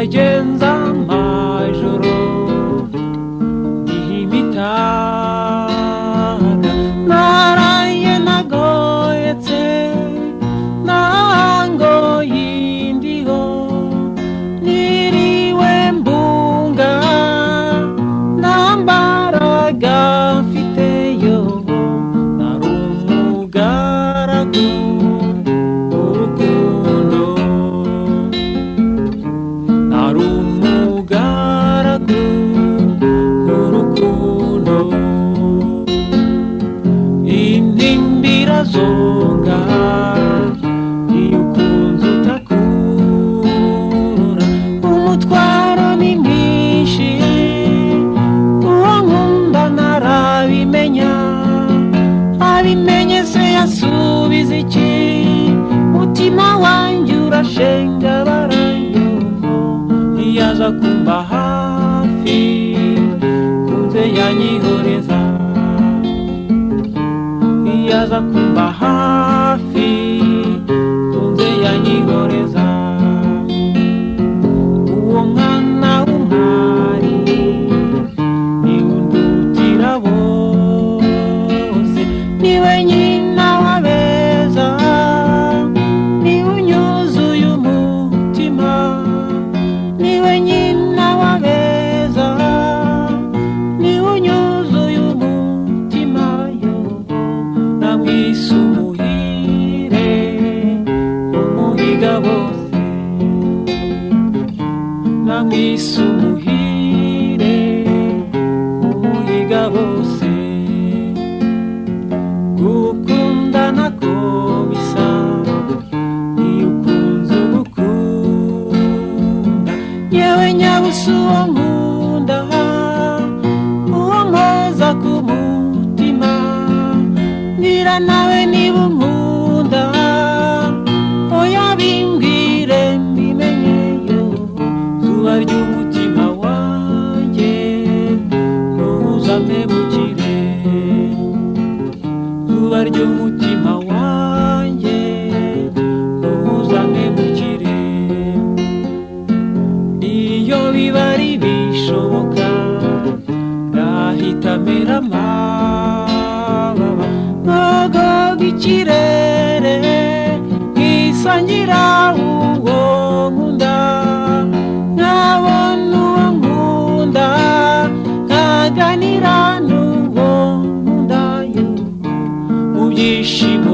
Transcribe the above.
wagenza amajoro ihimitaga naraye nagoyetse nango yindiho niriwe mbunga nambaraga mfiteyo nari umugaragu w'urukundo nari umugaragu w'urukundo intimbira zonga iyo ukunze utakurura umutwaro ni mwinshi uwo nkunda narabimenya abimenye se yasubiza iki mutima wanjye urashenga barayo ntiyaza kumba hafi kunze yanyihoreza ntiyaza kumba hafi kunze yanyihoreza uwo mwana w'umwari niwe undutira bose niwe nyina w'abeza niwe unyuzuye umutima niwe nyina w'abeza niwe unyuzuye umutima yo namwise umuhire umuhiga bose namwise umuhire umuhiga bose gukundana ko bisa iyo ukunze ugukunda yewe nyabusa uwo nkunda uwo mpoza ku mutima mbwira nawe niba unkunda oya bimbwire mbimenyeyo zuba ry'umutima wanjye ntuzamemukire zuba ry'umutima wanjye ntuzamemukire iyo biba ari bishoboka nahita mera amababa nkogoga ikirere nkisangira uwo nkunda nkabona uwo nkunda nkaganira n'uwo nkunda yo mu byishimo